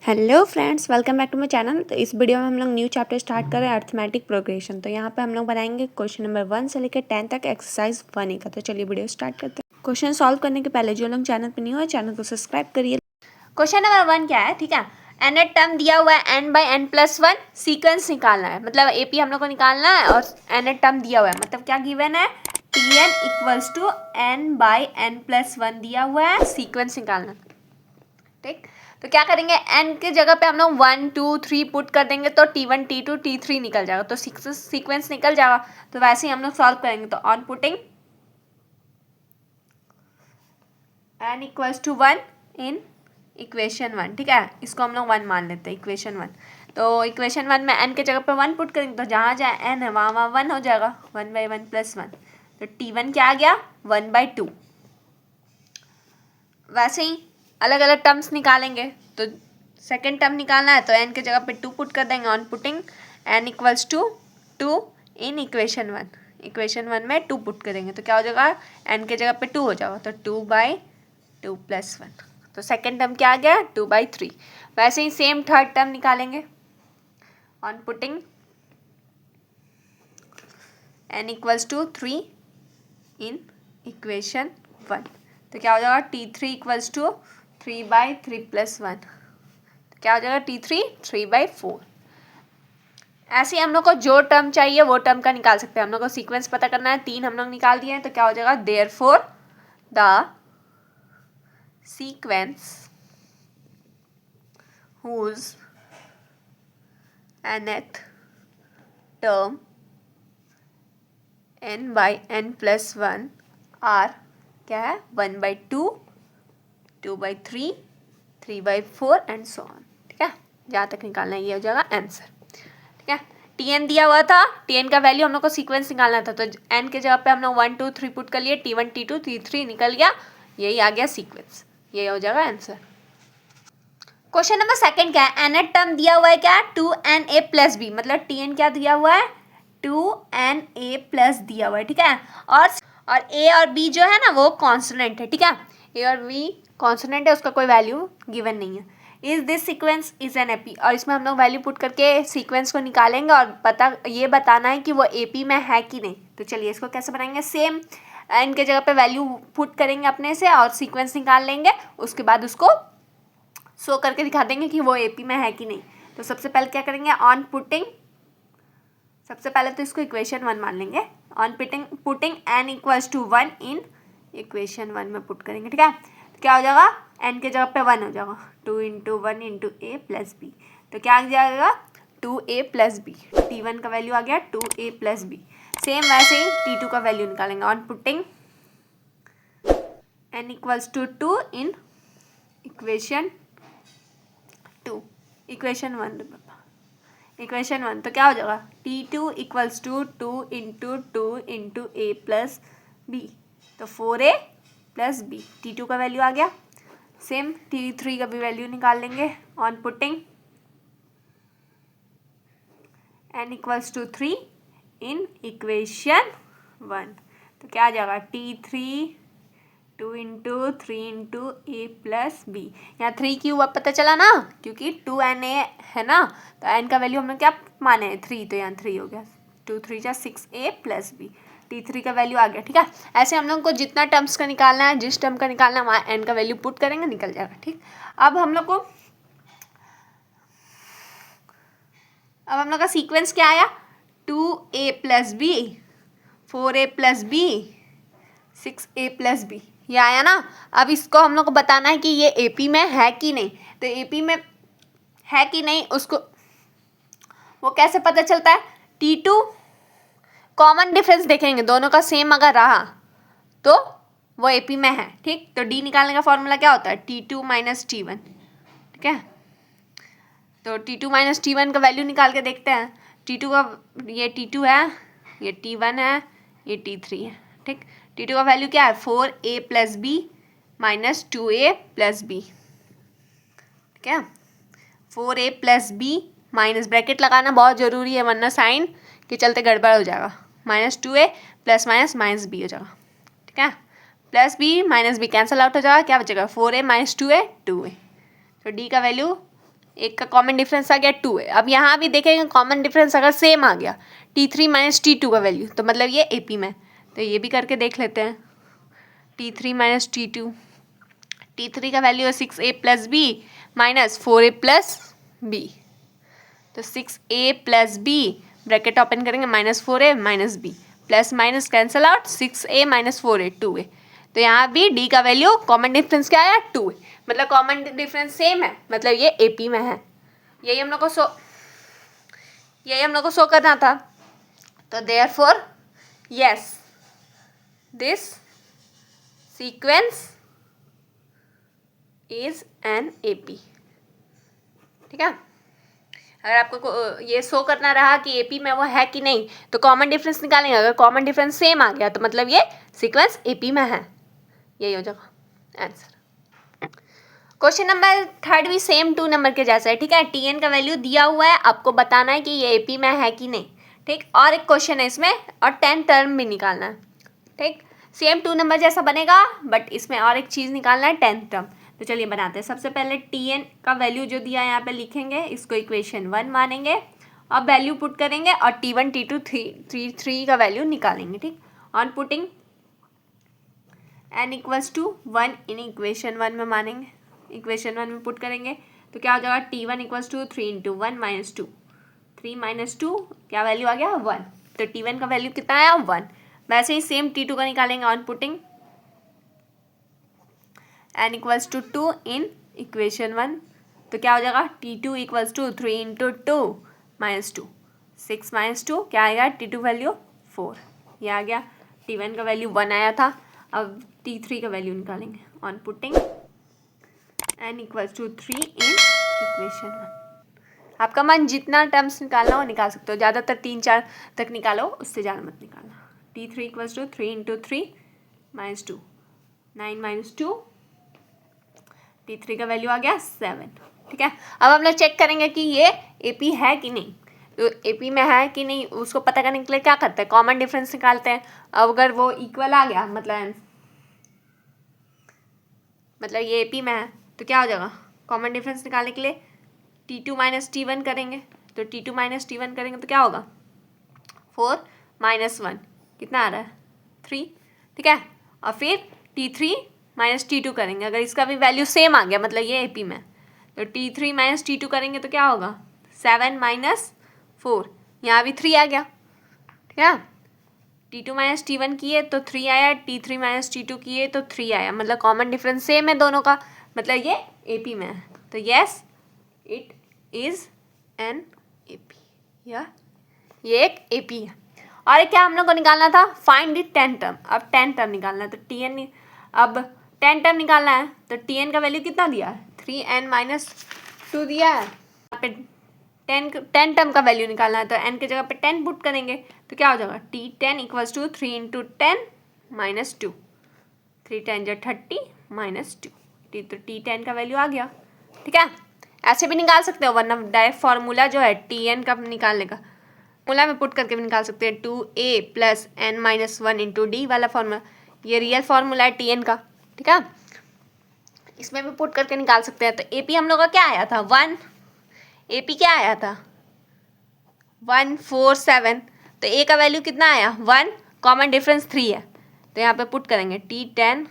Hello friends, welcome back to my channel. तो इस video में हम लोग न्यू चैप्टर स्टार्ट कर रहे हैं, अर्थमेटिक प्रोग्रेशन। तो यहाँ पे हम लोग बनाएंगे क्वेश्चन नंबर 1 से लेकर 10 तक एक्सरसाइज 1 का। तो चलिए वीडियो स्टार्ट करते हैं। क्वेश्चन सॉल्व करने के पहले जो लोग चैनल पर नहीं हुआ चैनल को सब्सक्राइब करिए। क्वेश्चन नंबर 1 क्या है, ठीक है। एन टर्म दिया हुआ है n by n plus one, sequence निकालना है, मतलब एपी हम लोग को निकालना है और एन टर्म दिया हुआ है, मतलब क्या गिवन है, T n equals to n by n plus one दिया हुआ है, सीक्वेंस निकालना। ठीक, तो क्या करेंगे, n के जगह पे हम लोग 1 2 3 पुट कर देंगे तो T1 T2 T3 निकल जाएगा, तो सीक्वेंस निकल जाएगा। तो वैसे ही हम लोग सॉल्व करेंगे, तो on putting n equals to 1 in equation 1, ठीक है, इसको हम लोग 1 मान लेते हैं, इक्वेशन 1। तो इक्वेशन 1 में n के जगह पे 1 पुट करेंगे तो जहाँ जहाँ n है वहाँ वहाँ 1 हो जाएगा, 1 बाई 1 प्लस 1। तो T1 क्या आ गया, 1 बाई 2। वैसे ही अलग अलग टर्म्स निकालेंगे, तो सेकेंड टर्म निकालना है तो n के जगह पे 2 पुट कर देंगे, on putting n equals to 2 in equation 1। Equation 1 में 2 पुट करेंगे तो क्या हो जाएगा, n के जगह पे 2 हो जाएगा, तो 2 बाई 2 प्लस 1। तो सेकेंड टर्म क्या आ गया, 2 बाई 3। वैसे ही सेम थर्ड टर्म निकालेंगे, on putting n equals to 3 in equation 1। तो क्या हो जाएगा, T3 equals to 3 by 3 plus 1। तो क्या हो जाएगा, T3 3 बाई 4। ऐसे ही हम लोग को जो टर्म चाहिए वो टर्म का निकाल सकते हैं। हम लोग को सीक्वेंस पता करना है, 3 हम लोग निकाल दिए हैं, तो क्या हो जाएगा, therefore the sequence whose nth term n by n plus 1 are क्या है, 1 by 2 2 by 3 3 by 4 and so on. ठीक है, जहाँ तक निकालना है ये हो जाएगा आंसर। ठीक है, Tn दिया हुआ था, Tn का वैल्यू हम लोग को सीक्वेंस निकालना था, तो n के जगह पे हम लोग 1 2 3 पुट कर लिए, T1 T2 T3 निकल गया, यही आ गया सीक्वेंस, यही हो जाएगा आंसर। क्वेश्चन नंबर सेकंड क्या है, एन टर्म दिया हुआ है क्या, 2na प्लस बी, मतलब Tn क्या दिया हुआ है, 2na प्लस दिया हुआ है, ठीक है। और a और b जो है ना वो कॉन्सोनेंट है, ठीक है, a और b कॉन्सोनेंट है, उसका कोई वैल्यू गिवन नहीं है। Is this sequence is an AP, और इसमें हम लोग वैल्यू पुट करके सीक्वेंस को निकालेंगे और ये बताना है कि वो एपी में है कि नहीं। तो चलिए इसको कैसे बनाएंगे, सेम एन के जगह पे वैल्यू पुट करेंगे अपने से और सीक्वेंस निकाल लेंगे, उसके बाद उसको शो करके दिखा देंगे कि वो एपी में है कि नहीं। तो सबसे पहले क्या करेंगे, ऑन पुटिंग, सबसे पहले तो इसको इक्वेशन 1 मान लेंगे, on putting n equals to 1 in equation 1 में पुट करेंगे, ठीक है। तो क्या हो जाएगा, n के जगह पे 1 हो जाएगा, 2 into 1 into a plus B. तो क्या आ जाएगा, 2a प्लस बी। T1 का वैल्यू आ गया 2a प्लस बी। सेम वैसे ही T2 का वैल्यू निकालेंगे, on putting n equals to 2 in equation 2, equation 1। तो क्या हो जाएगा, T2 equals to 2 into 2 into a plus B, तो 4a प्लस बी। T2 का वैल्यू आ गया। सेम T3 का भी वैल्यू निकाल लेंगे, on putting n equals to 3 in equation 1। तो क्या आ जाएगा, T3 2 into 3 into a plus b. यहाँ 3 क्यों अब पता चला ना, क्योंकि 2na है ना, तो n का वैल्यू हमने क्या माने है, 3, तो यहाँ 3 हो गया, 2 3 जा 6a प्लस बी। T3 का वैल्यू आ गया, ठीक है। ऐसे हम लोग को जितना टर्म्स का निकालना है, जिस टर्म का निकालना है वहाँ n का वैल्यू पुट करेंगे, निकल जाएगा, ठीक। अब हम लोग का सीक्वेंस क्या आया, 2a plus b, 4a plus b, 6a plus b, ये आया ना। अब इसको हम लोग को बताना है कि ये एपी में है कि नहीं। तो एपी में है कि नहीं उसको वो कैसे पता चलता है, T2 कॉमन डिफरेंस देखेंगे, दोनों का सेम अगर रहा तो वो एपी में है, ठीक। तो डी निकालने का फॉर्मूला क्या होता है, T2 माइनस T1, ठीक है। तो T2 माइनस T1 का वैल्यू निकाल के देखते हैं। T2 का, ये T2 है, ये T1 है, ये T3 है, ठीक। T2 का वैल्यू क्या है, 4a plus B minus 2a plus b, ठीक है। 4a plus B minus, bracket लगाना बहुत ज़रूरी है वरना साइन के चलते गड़बड़ हो जाएगा, minus 2a plus minus minus b हो जाएगा, ठीक है। Plus B minus b cancel out हो जाएगा, क्या बचेगा, 4a माइनस 2a 2a। तो डी का वैल्यू एक का कॉमन डिफरेंस आ गया 2 है। अब यहाँ भी देखेंगे कॉमन डिफरेंस अगर सेम आ गया T3 माइनस T2 का वैल्यू, तो मतलब ये AP में, तो ये भी करके देख लेते हैं। T3 माइनस T2, T3 का वैल्यू है 6A plus B minus 4A plus B, तो 6A plus B bracket open करेंगे minus 4A minus B, plus minus cancel out 6A minus 4A 2A, तो यहाँ भी D का वैल्यू कॉमन डिफरेंस क्या आया 2 है, मतलब कॉमन डिफरेंस सेम है, मतलब ये AP में है। यही हम लोग को शो करना था। तो therefore yes this sequence is an AP, ठीक है। अगर आपको ये शो करना रहा कि AP में वो है कि नहीं, तो कॉमन डिफरेंस निकालेंगे। अगर कॉमन डिफरेंस सेम आ गया तो मतलब ये सीक्वेंस AP में है। यही हो जाएगा आंसर। क्वेश्चन नंबर 3 भी सेम 2 नंबर के जैसा है, ठीक है। TN का वैल्यू दिया हुआ है, आपको बताना है कि ये AP में है कि नहीं, ठीक। और एक क्वेश्चन है इसमें और 10 टर्म भी निकालना है, ठीक। सेम 2 नंबर जैसा बनेगा बट इसमें और एक चीज़ निकालना है 10 टर्म। तो चलिए बनाते हैं। सबसे पहले TN का वैल्यू जो दिया है यहाँ पे लिखेंगे, इसको इक्वेशन 1 मानेंगे और वैल्यू पुट करेंगे और T1 T2 3 का वैल्यू निकालेंगे, ठीक। On putting n equals to 1 in equation 1 में मानेंगे, इक्वेशन 1 में पुट करेंगे तो क्या हो जाएगा T1 equals to 3 into 1 minus 2, 3 minus 2 क्या वैल्यू आ गया 1, तो T1 का वैल्यू कितना आया 1। वैसे ही सेम T2 का निकालेंगे on putting n equals to 2 in equation 1, तो क्या हो जाएगा T2 equals to 3 into 2 minus 2, 6 minus 2 क्या आएगा T2 वैल्यू 4, ये आ गया। T1 का वैल्यू 1 आया था, अब T3 का वैल्यू निकालेंगे on putting n equals to 3 in equation 1। आपका मन जितना टर्म्स निकालना हो निकाल सकते हो, ज़्यादातर 3-4 तक निकालो, उससे ज़्यादा मत निकालना। T3 equals to 3 into 3 minus 2, 9 minus 2, T3 का वैल्यू आ गया 7, ठीक है। अब हम लोग चेक करेंगे कि ये AP है कि नहीं, तो AP में है कि नहीं उसको पता करने के लिए क्या करते हैं, कॉमन डिफरेंस निकालते हैं। अब अगर वो इक्वल आ गया मतलब ये AP में है, तो क्या हो जाएगा, कॉमन डिफरेंस निकालने के लिए T2 माइनस T1 करेंगे, तो T2 माइनस T1 करेंगे तो क्या होगा 4 माइनस 1 कितना आ रहा है 3, ठीक है। और फिर T3 माइनस T2 करेंगे, अगर इसका भी वैल्यू सेम आ गया मतलब ये AP में, तो T3 माइनस T2 करेंगे तो क्या होगा 7 माइनस 4, यहाँ भी 3 आ गया, ठीक है। T2 माइनस T1 किए तो 3 आया, T3 माइनस T2 किए तो 3 आया, मतलब कॉमन डिफरेंस सेम है दोनों का, मतलब ये AP में है। तो yes it is an AP, या ये एक AP है। और क्या हम लोग को निकालना था, फाइंड द 10 टर्म। अब 10 टर्म निकालना है, तो TN अब 10 टर्म निकालना है, तो TN का वैल्यू कितना दिया है 3n माइनस 2 दिया है। यहाँ पे 10 टर्म का वैल्यू निकालना है, तो n की जगह पे 10 पुट करेंगे तो क्या हो जाएगा T10 equals to 3 into 10 minus 2, 3 10 जो 30 माइनस 2, तो T10 का वैल्यू आ गया, ठीक है। ऐसे भी निकाल सकते हो, वरना डायरेक्ट फार्मूला जो है TN का निकालने का फार्मूला में पुट करके भी निकाल सकते हैं, 2a plus n minus 1 into D वाला फार्मूला, ये रियल फार्मूला है TN का, ठीक है। इसमें भी पुट करके निकाल सकते हैं। तो AP हम लोग का क्या आया था 1, AP क्या आया था 1 4 7, तो A का वैल्यू कितना आया 1, कॉमन डिफरेंस 3 है, तो यहाँ पे पुट करेंगे T10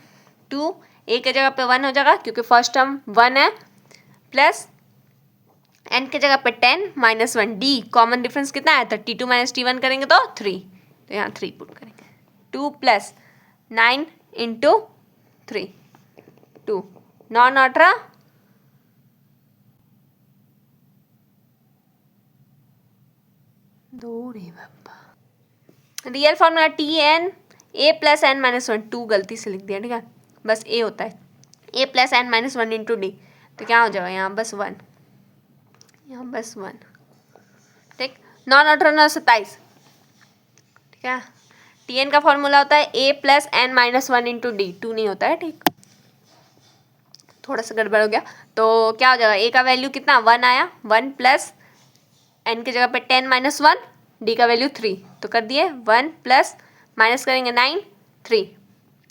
2, A के जगह पे 1 हो जाएगा क्योंकि फर्स्ट टर्म 1 है, प्लस n के जगह पे 10 माइनस 1, D कॉमन डिफरेंस कितना आया था T2 माइनस T1 करेंगे तो 3, तो यहाँ 3 पुट करेंगे, 2 प्लस 9 इंटू 3, 2 9 18 2 रे बाबा। Real formula TN A plus n minus 1, 2 गलती से लिख दिया, ठीक है, बस A होता है A plus n minus 1 into D, तो क्या हो जाएगा यहाँ बस 1, यहाँ बस 1, ठीक। 9 18 27, ठीक है। TN का फॉर्मूला होता है A plus n minus 1 into D, 2 नहीं होता है, ठीक, थोड़ा सा गड़बड़ हो गया। तो क्या हो जाएगा A का वैल्यू कितना 1 आया, 1 प्लस n की जगह पे 10 माइनस 1, D का वैल्यू 3, तो कर दिए 1 प्लस माइनस करेंगे 9 3,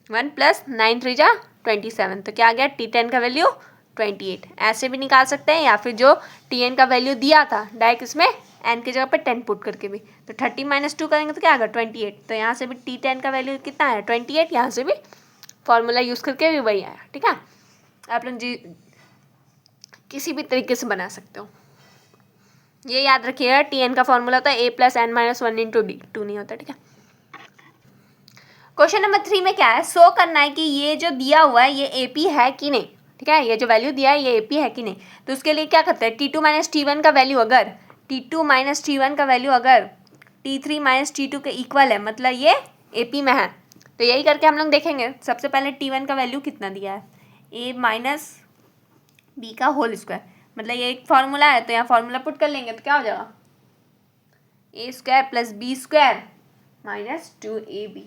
1 प्लस 9 3 जा 27, तो क्या आ गया T10 का वैल्यू 28 ऐसे भी निकाल सकते हैं, या फिर जो Tn का वैल्यू दिया था डायरेक्ट इसमें n की जगह पे 10 पुट करके भी, तो 30 - 2 करेंगे तो क्या आएगा 28। तो यहाँ से भी T10 का वैल्यू कितना है 28, यहाँ से भी फॉर्मूला यूज़ करके भी वही आया। ठीक है, आप लोग जी किसी भी तरीके से बना सकते हो। ये याद रखिएगा Tn का फॉर्मूला होता है a + n - 1 × d, 2 नहीं होता। ठीक है, क्वेश्चन नंबर 3 में क्या है, शो करना है कि ये जो दिया हुआ है ये AP है कि नहीं। ठीक है, ये जो वैल्यू दिया है ये AP है कि नहीं। तो उसके लिए क्या करते हैं, T2 - T1 का वैल्यू अगर T2 - T1 का वैल्यू अगर T3 - T2 के इक्वल है, मतलब ये AP में है, तो यही करके हम लोग देखेंगे। सबसे पहले T1 का वैल्यू कितना दिया है, a - b का होल स्क्वायर, मतलब ये एक फार्मूला है तो यहाँ फार्मूला पुट कर लेंगे तो क्या हो जाएगा a² + b² - 2ab।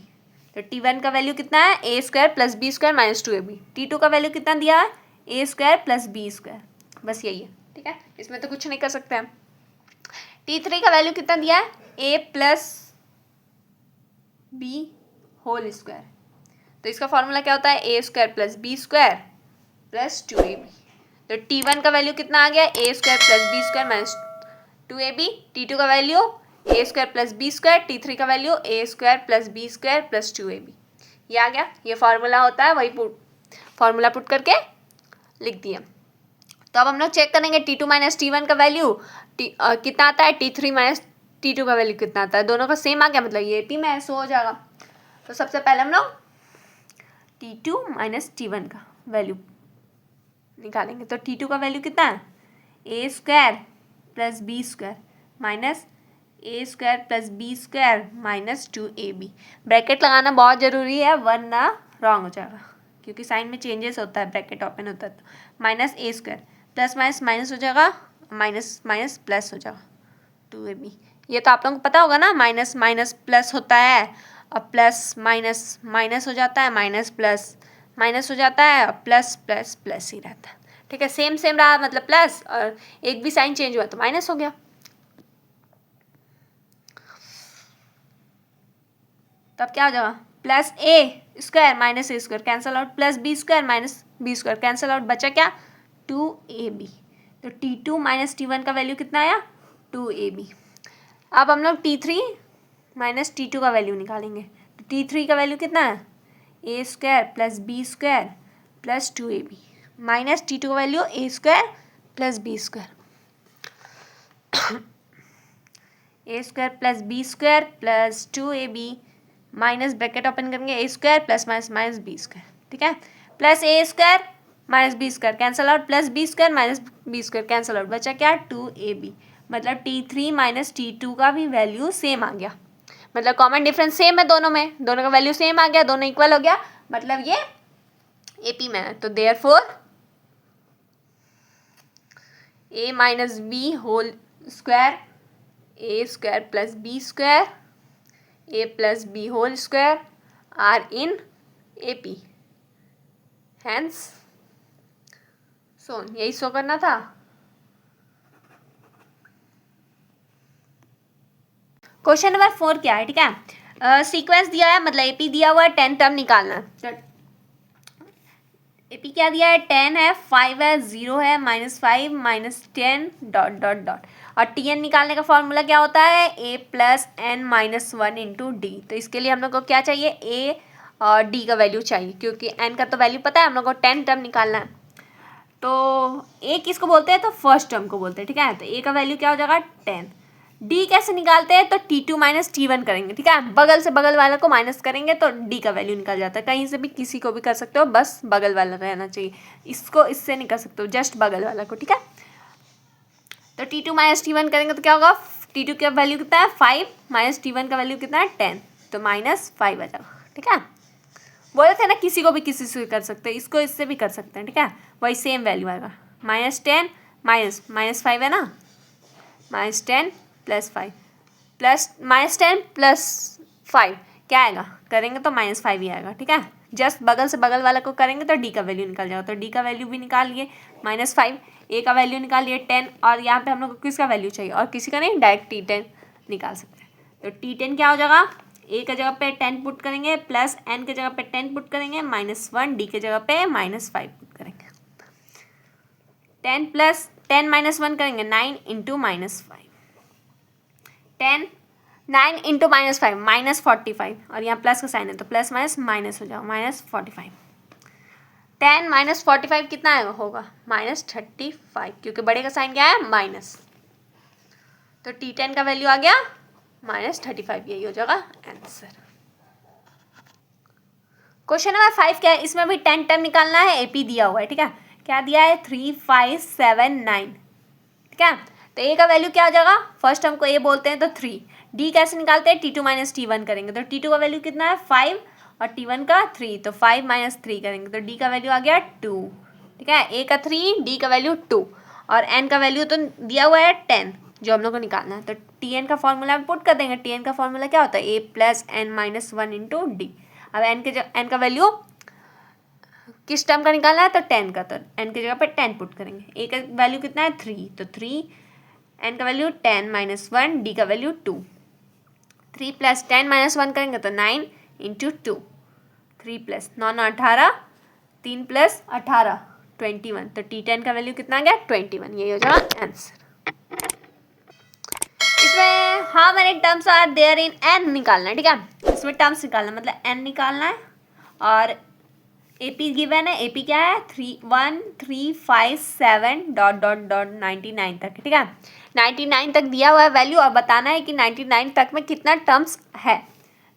तो T1 का वैल्यू कितना है a² + b² - 2ab। T2 का वैल्यू कितना दिया है a² + b², बस यही है। ठीक है, इसमें तो कुछ नहीं कर सकते हम। T3 का वैल्यू कितना दिया है a + b होल स्क्वायर, तो इसका फॉर्मूला क्या होता है a² + b² + 2ab। तो T1 का वैल्यू कितना आ गया a² + b² - 2ab। T2 का वैल्यू a² + b², T3 का वैल्यू a² + b² + 2ab। ये आ गया, ये फार्मूला होता है, वही फार्मूला पुट करके लिख दिया। तो अब हम लोग चेक करेंगे T2 - T1 का वैल्यू कितना आता है, T3 - T2 का वैल्यू कितना आता है, दोनों का सेम आ गया, मतलब ये AP में ऐसा हो जाएगा। तो सबसे पहले हम लोग T2 - T1 का वैल्यू निकालेंगे। तो T2 का वैल्यू कितना है a² + b² minus a² + b² - 2ab। Bracket लगाना बहुत ज़रूरी है वरना रॉन्ग हो जाएगा, क्योंकि साइन में चेंजेस होता है, ब्रैकेट ओपन होता है। तो -a² प्लस माइनस हो जाएगा, माइनस माइनस प्लस हो जाएगा 2ab। ये तो आप लोगों को पता होगा ना, माइनस माइनस प्लस होता है और प्लस माइनस माइनस हो जाता है, माइनस प्लस माइनस हो जाता है और प्लस प्लस प्लस ही रहता है। ठीक है, सेम सेम रहा, मतलब प्लस, और एक भी साइन चेंज हुआ तो माइनस हो गया। तब क्या हो जाएगा +a² - a² cancel out, + b² - b² cancel out, बचा क्या 2ab। तो T2 - T1 का वैल्यू कितना आया 2ab। अब हम लोग T3 - T2 का वैल्यू निकालेंगे। तो T3 का वैल्यू कितना है a² + b² + 2ab minus T2 का value a² + b² a² + b² + 2ab minus bracket open करेंगे a² + माइनस b²। ठीक है, plus a² - b² cancel out, plus b² - b² cancel out, बचा क्या 2ab। मतलब T3 - T2 का भी वैल्यू सेम आ गया, मतलब कॉमन डिफरेंस सेम है दोनों में, दोनों का वैल्यू सेम आ गया, दोनों इक्वल हो गया, मतलब ये AP में है। तो therefore a - b whole square a² + b² a + b whole square are in AP, hence shown. यही शो करना था। क्वेश्चन नंबर 4 क्या है, ठीक है, सीक्वेंस दिया है, मतलब AP दिया हुआ है, 10 टर्म निकालना है। AP क्या दिया है 10 है, 5 है, 0 है, -5 - 10 ... और Tn निकालने का फॉर्मूला क्या होता है a + n - 1 × d। तो इसके लिए हम लोग को क्या चाहिए a और d का वैल्यू चाहिए, क्योंकि n का तो वैल्यू पता है, हम लोग को 10 टर्म निकालना है। तो a किसको बोलते हैं, तो फर्स्ट टर्म को बोलते हैं। ठीक है, तो a का वैल्यू क्या हो जाएगा 10। d कैसे निकालते हैं, तो T2 - T1 करेंगे। ठीक है, बगल से बगल वाला को माइनस करेंगे तो d का वैल्यू निकल जाता है। कहीं से भी किसी को भी कर सकते हो, बस बगल वाला रहना चाहिए, इसको इससे नहीं कर सकते हो, जस्ट बगल वाला को। ठीक है, तो T2 - T1 करेंगे तो क्या होगा, T2 का वैल्यू कितना है 5 - T1 का वैल्यू कितना है 10, तो -5 आ जाएगा। ठीक है, बोले थे ना किसी को भी किसी से कर सकते हैं, इसको इससे भी कर सकते हैं। ठीक है, वही सेम वैल्यू आएगा, -10 -5 है ना, -10 + 5 प्लस -10 + 5 क्या आएगा, करेंगे तो -5 ही आएगा। ठीक है, जस्ट बगल से बगल वाला को करेंगे तो d का वैल्यू निकल जाएगा। तो d का वैल्यू भी निकाल लिए -5, a का वैल्यू निकाल लिए 10, और यहाँ पे हम लोग को किसका वैल्यू चाहिए, और किसी का नहीं, डायरेक्ट T10 निकाल सकते हैं। तो T10 क्या हो जाएगा, a के जगह पे 10 पुट करेंगे, प्लस n के जगह पे 10 पुट करेंगे, -1 d के जगह पे -5 पुट करेंगे। 10 माइनस 1 करेंगे 9 into minus 5, 9 into minus 5 minus 45, और यहाँ प्लस का साइन है तो प्लस माइनस माइनस हो जाएगा, माइनस 45। 10 माइनस 45 कितना आएगा, होगा माइनस 35, क्योंकि बड़े का साइन क्या है, माइनस। तो T10 का वैल्यू आ गया माइनस 35, यही हो जाएगा आंसर। क्वेश्चन नंबर 5 क्या है, इसमें भी 10 टर्म निकालना है, AP दिया हुआ है, ठीक है। क्या दिया है, 3 5 7 9, ठीक है। तो A का वैल्यू क्या हो जाएगा, फर्स्ट टर्म को A बोलते हैं तो 3, D कैसे निकालते हैं, T2 माइनस T1 करेंगे, तो T2 का वैल्यू कितना है 5 और T1 का 3, तो 5 माइनस 3 करेंगे तो D का वैल्यू आ गया 2, ठीक है। A का 3, D का वैल्यू 2, और N का वैल्यू तो दिया हुआ है 10 जो हम लोग को निकालना है, तो Tn का फॉर्मूला में पुट कर देंगे। Tn का फॉर्मूला क्या होता है, A plus N minus 1 into D. अब N का वैल्यू किस टर्म का निकालना है, तो 10 का, तो N की जगह पे 10 पुट करेंगे। A का वैल्यू कितना है 3, तो 3, N का वैल्यू 10 माइनस 1, D का वैल्यू 2, 3 प्लस 10 माइनस 1 करेंगे तो 9 इंटू 2, 3 प्लस 9 9 18, 3 प्लस 18 21, तो T10 का वैल्यू कितना आ गया 21, यही हो जाएगा आंसर। इसमें how many terms are there in n निकालना है, ठीक है। इसमें टर्म्स निकालना मतलब n निकालना है, और AP गिवन है, AP क्या है 1 3 5 7 डॉट डॉट डॉट 99 तक, ठीक है। 99 तक दिया हुआ है वैल्यू, और बताना है कि 99 तक में कितना टर्म्स है,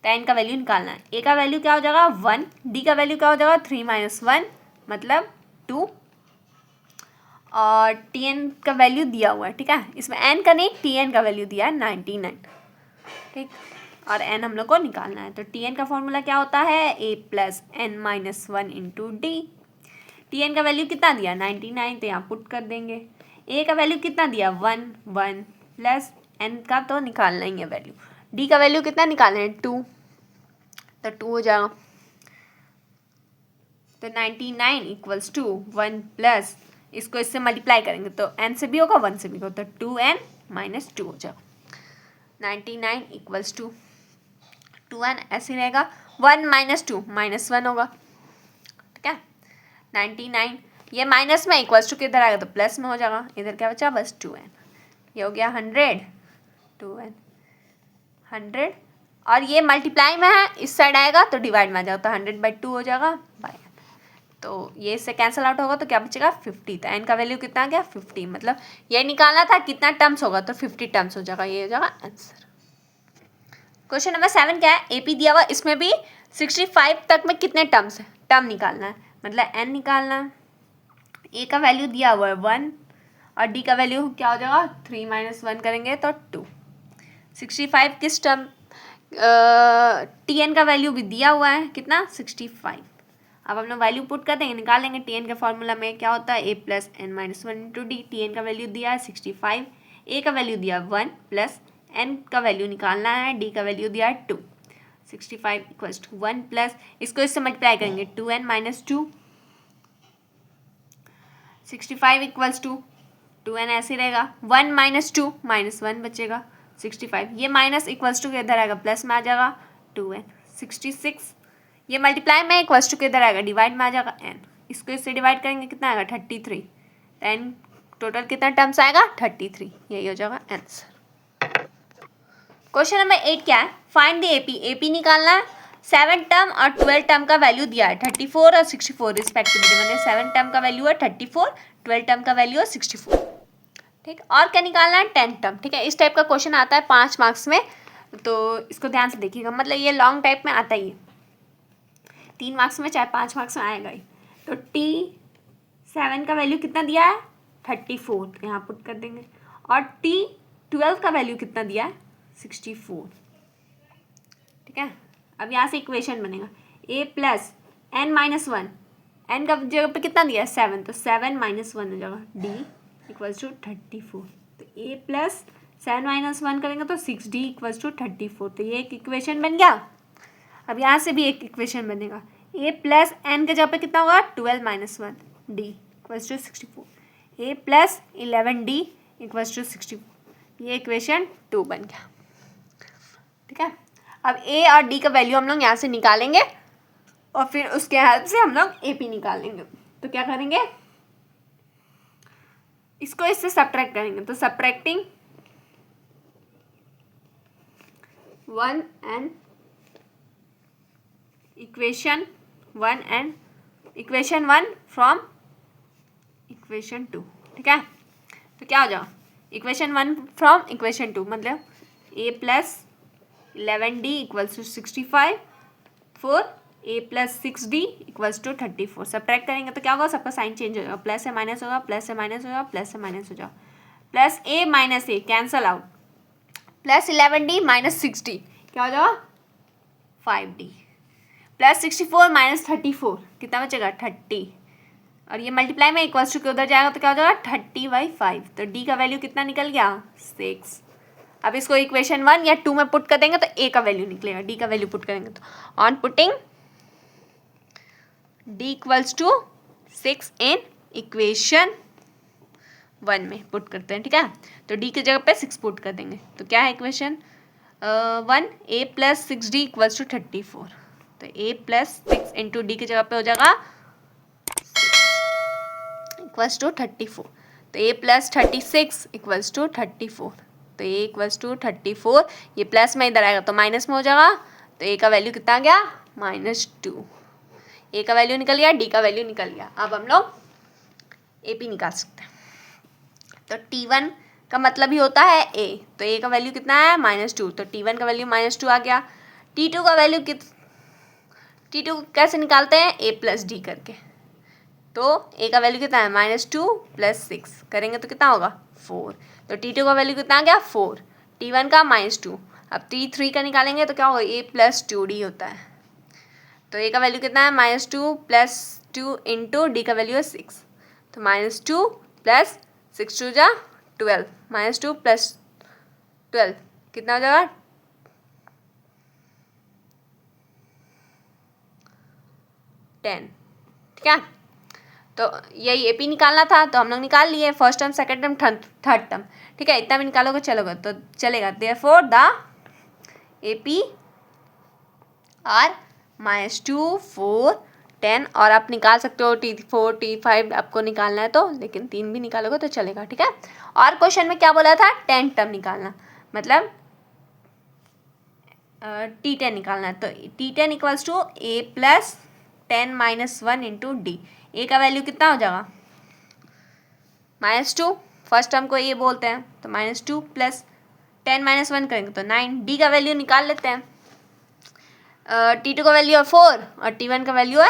तो n का वैल्यू निकालना है। A का वैल्यू क्या हो जाएगा 1, D का वैल्यू क्या हो जाएगा 3 माइनस 1 मतलब 2, और Tn का वैल्यू दिया हुआ है, ठीक है। इसमें n का नहीं Tn का वैल्यू दिया है 99, ठीक, और n हम लोग को निकालना है। तो Tn का फॉर्मूला क्या होता है, A plus N minus 1 into D. Tn का वैल्यू कितना दिया 99, तो यहाँ पुट कर देंगे। A का वैल्यू कितना दिया 1 1 प्लस n का तो निकालना ही है वैल्यू। D का वैल्यू कितना निकालना है 2, तो 2 हो जाएगा। तो 99 इक्वल्स टू 1 प्लस, इसको इससे मल्टीप्लाई करेंगे तो n से भी होगा 1 से भी होगा, तो 2n माइनस 2 हो जाएगा। 99 इक्वल्स टू 2n ऐसे रहेगा, 1 माइनस 2 माइनस 1 होगा, ठीक है। 99 ये माइनस में इक्वल्स टू किधर आएगा तो प्लस में हो जाएगा, इधर क्या बचा बस 2n, ये हो गया 100, 2n 100, और ये मल्टीप्लाई में है, इस साइड आएगा तो डिवाइड में आ जाएगा, तो 100/2 हो जाएगा बाय, तो ये इससे कैंसिल आउट होगा तो क्या बचेगा 50, तो n का वैल्यू कितना आ गया 50, मतलब ये निकालना था कितना टर्म्स होगा, तो 50 टर्म्स हो जाएगा, ये हो जाएगा आंसर। क्वेश्चन नंबर 7 क्या है, AP दिया हुआ, इसमें भी 65 तक में कितने टर्म्स है, टर्म निकालना है, मतलब n निकालना है। A का वैल्यू दिया हुआ है 1, और D का वैल्यू क्या हो जाएगा 3 माइनस 1 करेंगे तो 2। 65 किस टर्म, Tn का वैल्यू भी दिया हुआ है कितना 65। अब हम लोग वैल्यू पुट कर देंगे, निकाल लेंगे। Tn के फॉर्मूला में क्या होता है A plus N minus 1 into D. Tn का वैल्यू दिया है 65, A का वैल्यू दिया 1 प्लस N का वैल्यू निकालना है, D का वैल्यू दिया है 2। 65 इक्वल्स टू 1 प्लस, इसको इससे मल्टीप्लाई करेंगे 2n minus 2, 65 equals to 2n ऐसे रहेगा, 1 माइनस 2 माइनस 1 बचेगा 65, ये माइनस इक्वल्स टू के इधर आएगा प्लस में आ जाएगा 2n। 66 ये मल्टीप्लाई में इक्वल्स टू के इधर आएगा डिवाइड में आ जाएगा n, इसको इससे डिवाइड करेंगे कितना आएगा 33, तो n टोटल कितना टर्म्स आएगा 33, यही हो जाएगा आंसर। क्वेश्चन नंबर 8 क्या है, फाइंड द AP। AP निकालना है, 7 टर्म और 12 टर्म का वैल्यू दिया है 34 और 64 रिस्पेक्टिवली, मैंने 7 टर्म का वैल्यू है 34, 12 टर्म का वैल्यू है 64, ठीक। और क्या निकालना है 10 टर्म, ठीक है। इस टाइप का क्वेश्चन आता है 5 मार्क्स में, तो इसको ध्यान से देखिएगा, मतलब ये लॉन्ग टाइप में आता ही है, 3 मार्क्स में चाहे 5 मार्क्स में आएगा ही। तो T7 का वैल्यू कितना दिया है 34, तो यहाँ पुट कर देंगे, और T12 का वैल्यू कितना दिया है 64, ठीक है। अब यहाँ से इक्वेशन बनेगा A plus N minus 1, N का जगह पे कितना दिया है 7, तो 7 माइनस 1 हो जाएगा, D इक्वल्स टू 34, तो A प्लस 7 माइनस 1 करेंगे तो 6D इक्वल्स टू 34, तो ये एक इक्वेशन बन गया। अब यहाँ से भी एक इक्वेशन बनेगा, A प्लस N के जगह पे कितना होगा 12 minus 1, D equals to 64, A plus 11D equals to 64, ये इक्वेशन 2 बन गया, ठीक है। अब A और D का वैल्यू हम लोग यहाँ से निकालेंगे, और फिर उसके हेल्प से हम लोग AP निकालेंगे। तो क्या करेंगे, इसको इससे सब्ट्रैक्ट करेंगे तो subtracting 1 and equation 1 and equation 1 from equation 2, ठीक है। तो क्या हो जाएगा, इक्वेशन 1 फ्रॉम इक्वेशन 2 मतलब a plus 11d equals to 65 4 a plus 6d equals to 34। Subtract करेंगे तो क्या होगा, सबका साइन चेंज हो जाएगा, प्लस से माइनस होगा, प्लस से माइनस होगा, प्लस से माइनस हो जाएगा, plus a minus a cancel out, plus 11d minus 6d क्या हो जाएगा 5d, प्लस 64 माइनस 34 कितना बचेगा 30, और ये मल्टीप्लाई में इक्वल्स टू के उधर जाएगा तो क्या हो जाएगा 30/5। तो d का वैल्यू कितना निकल गया 6। अब इसको इक्वेशन 1 या 2 में पुट कर देंगे तो a का वैल्यू निकलेगा, d का वैल्यू पुट करेंगे तो on putting d equals to 6 in equation 1 में पुट करते हैं, ठीक है। तो d की जगह पे 6 पुट कर देंगे तो क्या है equation 1 a plus 6d equals to 34। तो a प्लस 6 इंटू डी की जगह पे हो जाएगा इक्वल्स टू 34। तो a प्लस 36 इक्वल्स टू 34। तो a इक्वल्स टू 34, ये प्लस में इधर आएगा तो माइनस में हो जाएगा। तो a का वैल्यू कितना आ गया -2। a का वैल्यू निकल गया, d का वैल्यू निकल गया। अब हम लोग AP निकाल सकते हैं। तो T1 का मतलब ही होता है a, तो a का वैल्यू कितना है -2, तो T1 का वैल्यू -2 आ गया। T2 का वैल्यू T2 कैसे निकालते हैं a प्लस डी करके, तो a का वैल्यू कितना है -2 प्लस 6 करेंगे तो कितना होगा 4। तो T2 का वैल्यू कितना आ गया 4, T1 का -2। अब T3 का निकालेंगे तो क्या होगा a प्लस 2d होता है। तो a का वैल्यू कितना है -2 प्लस 2 इंटू डी का वैल्यू है 6। तो -2 प्लस 6 टू जा 12, -2 प्लस 12 कितना हो जाएगा 10, ठीक है। तो यही AP निकालना था, तो हम लोग निकाल लिए first term, second term, third term, ठीक है। इतना भी निकालोगे चलोगे तो चलेगा। देयरफॉर द AP आर -2 4 10, और आप निकाल सकते हो T4 T5 आपको निकालना है तो, लेकिन 3 भी निकालोगे तो चलेगा, ठीक है। और क्वेश्चन में क्या बोला था 10 टर्म निकालना, मतलब T10 निकालना है। तो T10 equals to a plus 10 minus 1 into D. A का वैल्यू कितना हो जाएगा -2, फर्स्ट टर्म को ये बोलते हैं, तो -2 प्लस 10 माइनस 1 करेंगे तो 9। डी का वैल्यू निकाल लेते हैं। T2 का वैल्यू है 4 और T1 का वैल्यू है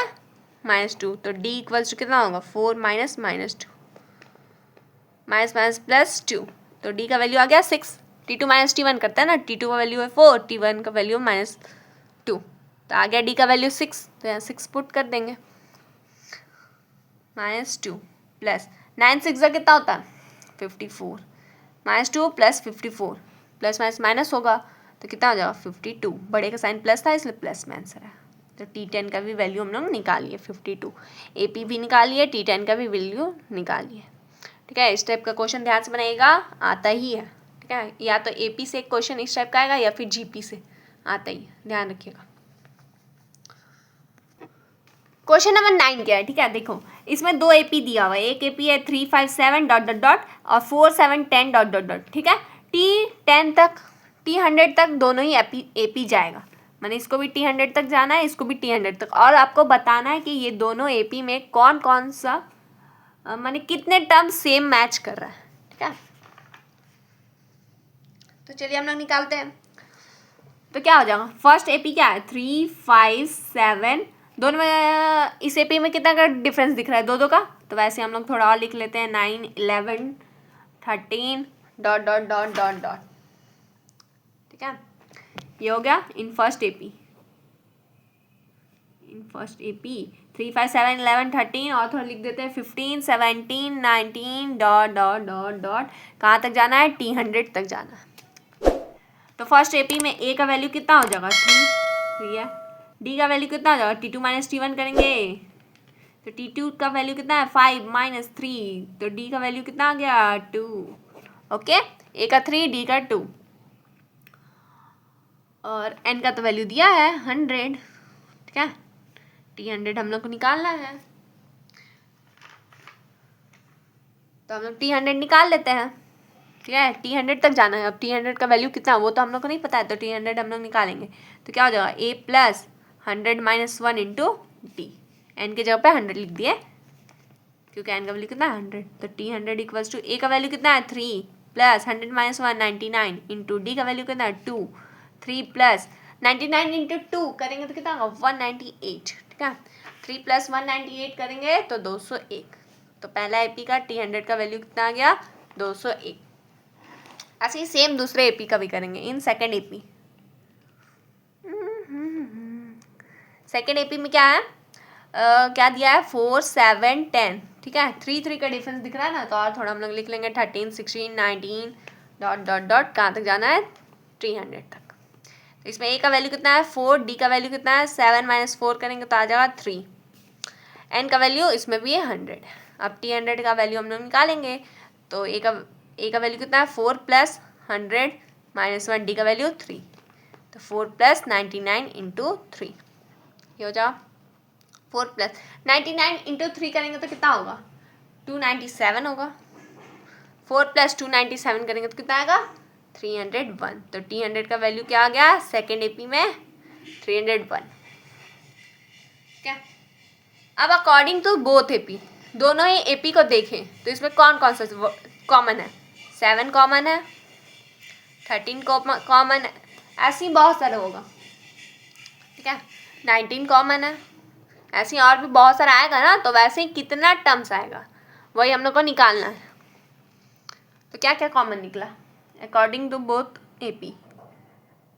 -2, तो D इक्वल्स टू कितना होगा 4 माइनस -2 माइनस प्लस 2, तो D का वैल्यू आ गया 6। T2 माइनस T1 करता है ना, T2 का वैल्यू है 4, T1 का वैल्यू -2, तो आ गया D का वैल्यू 6। तो यहाँ 6 पुट कर देंगे, -2 प्लस 9 6 कितना होता है 54, -2 प्लस 54 प्लस माइनस माइनस होगा तो कितना हो जाएगा 52। बड़े का साइन प्लस था इसलिए प्लस में आंसर है। तो T10 का भी वैल्यू हम लोग निकालिए 52, AP भी निकालिए, T10 का भी वैल्यू निकालिए, ठीक है। इस टाइप का क्वेश्चन ध्यान से बनाइएगा, आता ही है, ठीक है। या तो AP से एक क्वेश्चन इस टाइप का आएगा या फिर GP से आता ही है, ध्यान रखिएगा। क्वेश्चन नंबर 9 क्या है, ठीक है। देखो इसमें 2 AP दिया हुआ है, एक AP है 3 5 7 डॉट डॉट डॉट और 4 7 10 डॉट डॉट डॉट, ठीक है। T10 तक T100 तक दोनों ही AP जाएगा, मैंने इसको भी T100 तक जाना है, इसको भी T100 तक, और आपको बताना है कि ये दोनों AP में कौन कौन सा माने कितने टर्म सेम मैच कर रहा है, ठीक है। तो चलिए हम लोग निकालते हैं। तो क्या हो जाएगा, फर्स्ट AP क्या है 3 5 7, दोनों में इस AP में कितना का डिफरेंस दिख रहा है 2 का, तो वैसे हम लोग थोड़ा और लिख लेते हैं 9 11 13 dot dot dot dot dot, ठीक है। ये हो गया इन फर्स्ट AP 3 5 7 11 13, और थोड़ा लिख देते हैं 15 17 19 डॉट डॉट डॉट डॉट, कहाँ तक जाना है T100 तक जाना है। तो फर्स्ट AP में A का वैल्यू कितना हो जाएगा 3 है, D का वैल्यू कितना हो जाएगा T2 माइनस T1 करेंगे तो T2 का वैल्यू कितना है 5 माइनस 3, तो D का वैल्यू कितना आ गया 2, ओके। A का 3 D का 2, और N का तो वैल्यू दिया है 100, ठीक है। T100 हम लोग को निकालना है, तो हम लोग T100 निकाल लेते हैं, ठीक है। T100 तक जाना है। अब T100 का वैल्यू कितना वो तो हम लोग को नहीं पता है, तो T100 हम लोग निकालेंगे। तो क्या हो जाएगा, A plus 100 minus 1 into D. N की जगह पे 100 लिख दिए क्योंकि एन का वैल्यू कितना है 100। तो T100 इक्वल्स टू ए का वैल्यू कितना है 3 प्लस 100 माइनस 1 99 इंटू डी का वैल्यू कितना है 2। 3 प्लस 99 इंटू 2 करेंगे तो कितना होगा 198, ठीक है। 3 प्लस 198 करेंगे तो 201। तो पहला एपी का T100 का वैल्यू कितना आ गया 201। ऐसे ही सेम दूसरे एपी का भी करेंगे in second AP. Second AP में क्या है, क्या दिया है 4 7 10, ठीक है। 3 3 का डिफरेंस दिख रहा है ना, तो और थोड़ा हम लोग लिख लेंगे 13 16 19 डॉट डॉट डॉट कहाँ तक जाना है 300 तक। तो इसमें ए का वैल्यू कितना है 4, डी का वैल्यू कितना है 7 माइनस 4 करेंगे तो आ जाएगा 3। एन का वैल्यू इसमें भी है 100। अब T100 का वैल्यू हम लोग निकालेंगे। तो ए का वैल्यू कितना है 4 प्लस 100 माइनस 1, डी का वैल्यू 3। तो 4 प्लस 99 इंटू 3 ये हो जाओ 4 प्लस 99 इंटू 3 करेंगे तो कितना होगा 297 होगा। 4 प्लस 297 करेंगे तो कितना आएगा 301। तो T100 का वैल्यू क्या आ गया सेकेंड एपी में 301, क्या। अब अकॉर्डिंग टू बोथ एपी, दोनों ही एपी को देखें तो इसमें कौन कौन सा कॉमन है, 7 कॉमन है, 13 कॉमन है, ऐसे ही बहुत सारे होगा, ठीक है। 19 कॉमन है, ऐसे ही और भी बहुत सारा आएगा ना। तो वैसे ही कितना टर्म्स आएगा वही हम लोग को निकालना है। तो क्या क्या कॉमन निकला according to both AP,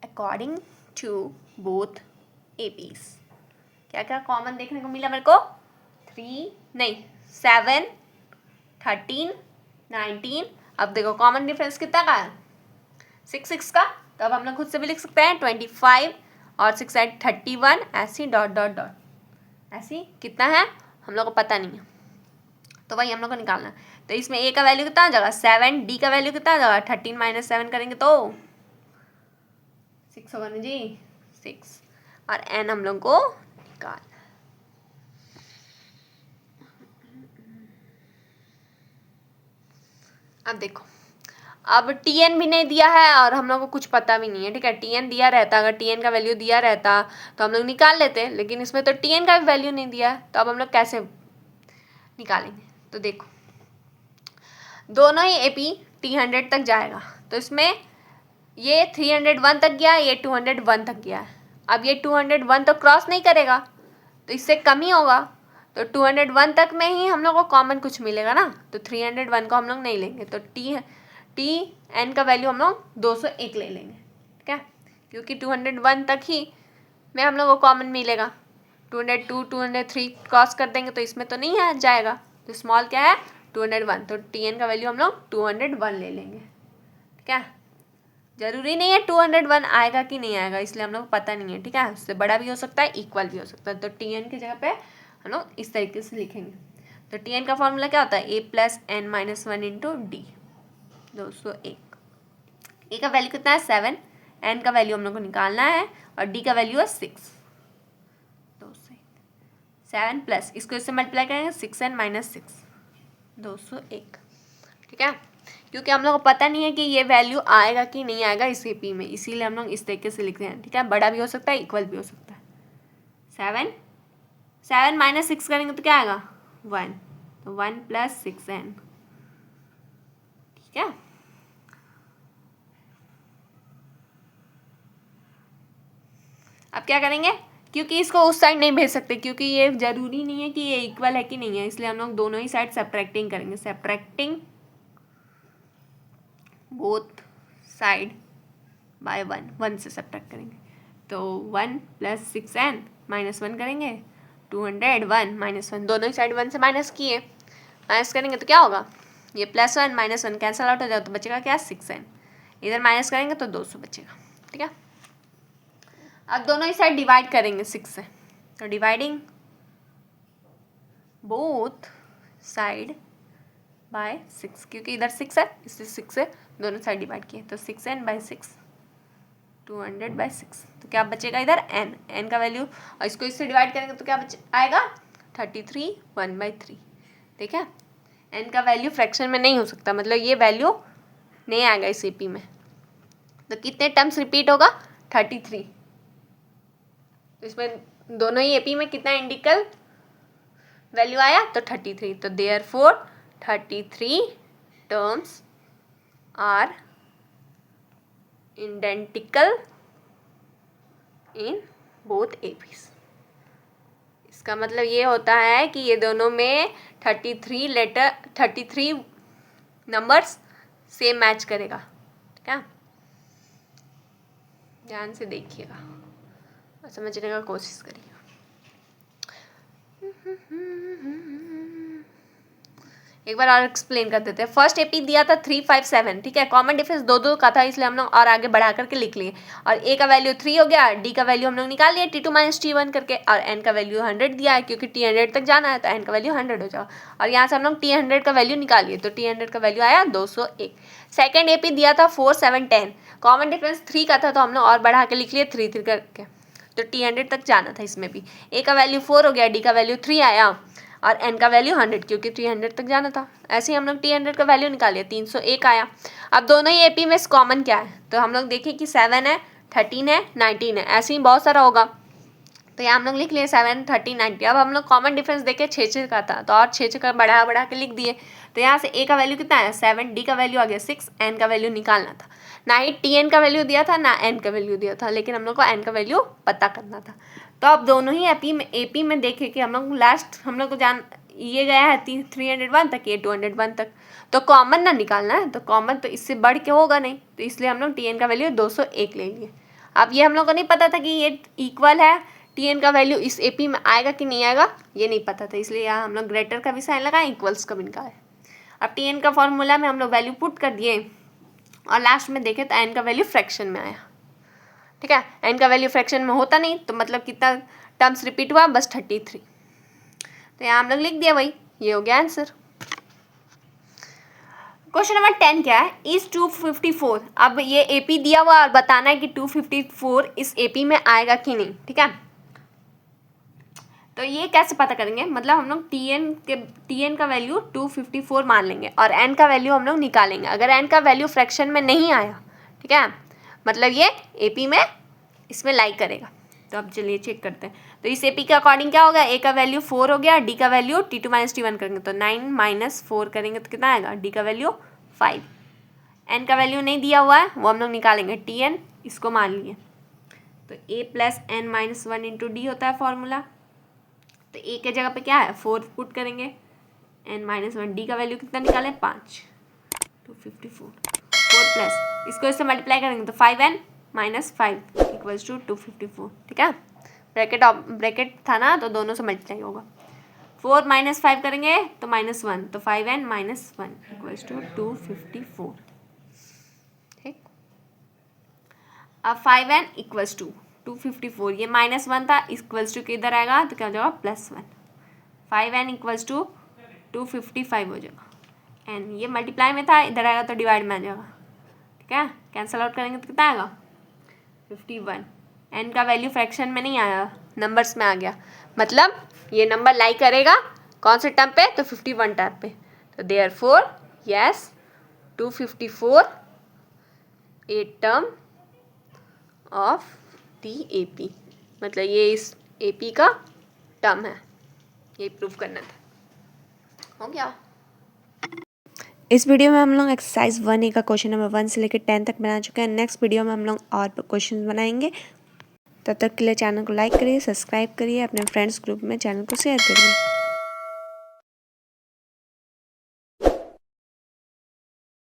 according to both APs क्या क्या कॉमन देखने को मिला मेरे को 7 13 19। अब देखो कॉमन डिफरेंस कितना का है 6 6 का। तो अब हम लोग खुद से भी लिख सकते हैं 25 और 6 8 31 ऐसी डॉट डॉट डॉट ऐसी कितना है हम लोग को पता नहीं है, तो वही हम लोग को निकालना है। तो इसमें ए का वैल्यू कितना आ जाएगा 7, डी का वैल्यू कितना आ जाएगा 13 माइनस 7 करेंगे तो 6 होगा ना जी 6। और एन हम लोग को निकाल, अब देखो अब Tn भी नहीं दिया है और हम लोग को कुछ पता भी नहीं है, ठीक है। Tn दिया रहता, अगर Tn का वैल्यू दिया रहता तो हम लोग निकाल लेते, लेकिन इसमें तो Tn का भी वैल्यू नहीं दिया है, तो अब हम लोग कैसे निकालेंगे। तो देखो दोनों ही एपी T100 तक जाएगा, तो इसमें ये 301 तक गया, ये 201 तक गया है। अब ये 201 तो क्रॉस नहीं करेगा तो इससे कम ही होगा, तो 201 तक में ही हम लोग को कॉमन कुछ मिलेगा ना। तो 301 को हम लोग नहीं लेंगे, तो Tn का वैल्यू हम लोग 201 ले लेंगे, ठीक है, क्योंकि 201 तक ही में हम लोग को कॉमन मिलेगा। 202 203 क्रॉस कर देंगे तो इसमें तो नहीं है जाएगा, तो स्मॉल क्या है 201। तो Tn का वैल्यू हम लोग 201 ले लेंगे, ठीक है। जरूरी नहीं है 201 आएगा कि नहीं आएगा, इसलिए हम लोग पता नहीं है, ठीक है। उससे बड़ा भी हो सकता है, इक्वल भी हो सकता है। तो Tn की जगह पे हम लोग इस तरीके से लिखेंगे। तो Tn का फॉर्मूला क्या होता है a plus n minus 1 into D 201। ए का वैल्यू कितना है 7, एन का वैल्यू हम लोग को निकालना है और डी का वैल्यू है 6। 7 प्लस इसको इससे मल्टीप्लाई करेंगे 6n माइनस 6 201, ठीक है। क्योंकि हम लोग को पता नहीं है कि ये वैल्यू आएगा कि नहीं आएगा इस एपी में, इसीलिए हम लोग इस तरीके से लिखते हैं, ठीक है। बड़ा भी हो सकता है, इक्वल भी हो सकता है। 7 माइनस 6 करेंगे तो क्या आएगा 1, तो 1 प्लस 6n, ठीक है। अब क्या करेंगे, क्योंकि इसको उस साइड नहीं भेज सकते, क्योंकि ये जरूरी नहीं है कि ये इक्वल है कि नहीं है, इसलिए हम लोग दोनों ही साइड सब्ट्रैक्टिंग करेंगे। सब्ट्रैक्टिंग बोथ साइड बाय 1 से सब्ट्रैक्ट करेंगे, तो 1 प्लस 6n माइनस 1 करेंगे 201 माइनस 1, दोनों ही साइड 1 से माइनस किए, माइनस करेंगे तो क्या होगा ये प्लस 1 माइनस 1 कैंसल आउट हो जाए तो बचेगा क्या 6n, इधर माइनस करेंगे तो 200 बचेगा, ठीक है। अब दोनों ही साइड डिवाइड करेंगे 6 से, तो डिवाइडिंग बोथ साइड बाय 6, क्योंकि इधर 6 है इसलिए 6 से दोनों साइड डिवाइड किए, तो 6n बाई 6 200/6। तो क्या बचेगा इधर n का वैल्यू, और इसको इससे डिवाइड करेंगे तो क्या आएगा 33 1/3, ठीक है। n का वैल्यू फ्रैक्शन में नहीं हो सकता, मतलब ये वैल्यू नहीं आएगा इस AP में। तो कितने टर्म्स रिपीट होगा? 33। इसमें दोनों ही AP में कितना इंडिकल वैल्यू आया? तो 33। तो therefore 33 terms are identical in both APs। इसका मतलब ये होता है कि ये दोनों में 33 नंबर्स सेम मैच करेगा। ठीक है, ध्यान से देखिएगा और समझने का कोशिश करिएगा। एक बार और एक्सप्लेन कर देते हैं। फर्स्ट AP दिया था 3, 5, 7, ठीक है। कॉमन डिफरेंस दो का था, इसलिए हम लोग और आगे बढ़ा करके लिख लिए। और A का वैल्यू 3 हो गया, D का वैल्यू हम लोग निकाल लिए T2 - T1 करके, और N का वैल्यू 100 दिया है क्योंकि T100 तक जाना है, तो N का वैल्यू 100 हो जाएगा। और यहाँ से हम लोग T100 का वैल्यू निकालिए, तो T100 का वैल्यू आया 201। सेकेंड AP दिया था 4, 7, 10, कॉमन डिफरेंस 3 का था, तो हम लोग और बढ़ा के लिख लिए 3 करके, तो T100 तक जाना था इसमें भी। A का वैल्यू 4 हो गया, D का वैल्यू 3 आया, और N का वैल्यू 100 क्योंकि 300 तक जाना था। ऐसे ही हम लोग T100 का वैल्यू निकालिए, 301 आया। अब दोनों ही AP में कॉमन क्या है, तो हम लोग देखें कि 7 है, 13 है, 19 है, ऐसे ही बहुत सारा होगा। तो यहाँ हम लोग लिख लिए 7, 13, 19। अब हम लोग कॉमन डिफरेंस देखें 6 का था, तो और 6 का बढ़ा के लिख दिए। तो यहाँ से A का वैल्यू कितना है? 7, D का वैल्यू आ गया 6, N का वैल्यू निकालना था। ना ही TN का वैल्यू दिया था, ना N का वैल्यू दिया था, लेकिन हम लोग को N का वैल्यू पता करना था। तो अब दोनों ही AP में देखें कि हम लोग लास्ट हम लोग को ये गया है 301 तक, ये 201 तक, तो कॉमन ना निकालना है, तो कॉमन तो इससे बढ़ के होगा नहीं, तो इसलिए हम लोग TN का वैल्यू 201 ले लिए। अब ये हम लोग को नहीं पता था कि ये इक्वल है, TN का वैल्यू इस AP में आएगा कि नहीं आएगा ये नहीं पता था, इसलिए यहाँ हम लोग ग्रेटर का भी साइन लगाए, इक्वल्स का भी निकाले। अब TN का फॉर्मूला में हम लोग वैल्यू पुट कर दिए, और लास्ट में देखें तो N का वैल्यू फ्रैक्शन में आया। ठीक है, N का वैल्यू फ्रैक्शन में होता नहीं, तो मतलब कितना टर्म्स रिपीट हुआ? बस 33। तो यहाँ हम लोग लिख दिया भाई, ये हो गया आंसर। क्वेश्चन नंबर 10 क्या है? इस 254, अब ये AP दिया हुआ और बताना है कि 254 इस AP में आएगा कि नहीं। ठीक है, तो ये कैसे पता करेंगे? मतलब हम लोग TN का वैल्यू 254 मान लेंगे, और N का वैल्यू हम लोग निकालेंगे। अगर N का वैल्यू फ्रैक्शन में नहीं आया, ठीक है, मतलब ये AP में इसमें लाई करेगा। तो अब चलिए चेक करते हैं। तो इस AP के अकॉर्डिंग क्या होगा? A का वैल्यू 4 हो गया, D का वैल्यू T2 - T1 करेंगे, तो 9 - 4 करेंगे तो कितना आएगा? D का वैल्यू 5। N का वैल्यू नहीं दिया हुआ है, वो हम लोग निकालेंगे। TN इसको मान लिए, तो A + N - 1 × D होता है फॉर्मूला। तो A के जगह पे क्या है? 4 पुट करेंगे, N - 1, D का वैल्यू कितना निकाले? 5, 254, 4 प्लस इसको इससे मल्टीप्लाई करेंगे तो 5N - 5 = 254। ठीक है, ब्रैकेट था ना, तो दोनों से मल्टीप्लाई होगा। 4 - 5 करेंगे तो -1, तो 5N - 1 = 254। ठीक, अब 5N = 254, ये -1 था, इक्वल्स टू किधर आएगा? तो क्या हो जाएगा? +1। 5N = 255 हो जाएगा। N ये मल्टीप्लाई में था, इधर आएगा तो डिवाइड में आ जाएगा। ठीक है, कैंसल आउट करेंगे तो कितना आएगा? 51। N का वैल्यू फ्रैक्शन में नहीं आया, नंबर्स में आ गया, मतलब ये नंबर लाई करेगा कौन से टर्म पे? तो 51 टर्म पे। तो therefore yes, 254 a term of the AP, मतलब ये इस AP का टर्म है, ये प्रूव करना था। हो गया। इस वीडियो में हम लोग एक्सरसाइज 1A का क्वेश्चन नंबर 1 से लेकर 10 तक बना चुके हैं। नेक्स्ट वीडियो में हम लोग और क्वेश्चन बनाएंगे। तब तक के लिए चैनल को लाइक करिए, सब्सक्राइब करिए, अपने फ्रेंड्स ग्रुप में चैनल को शेयर करिए।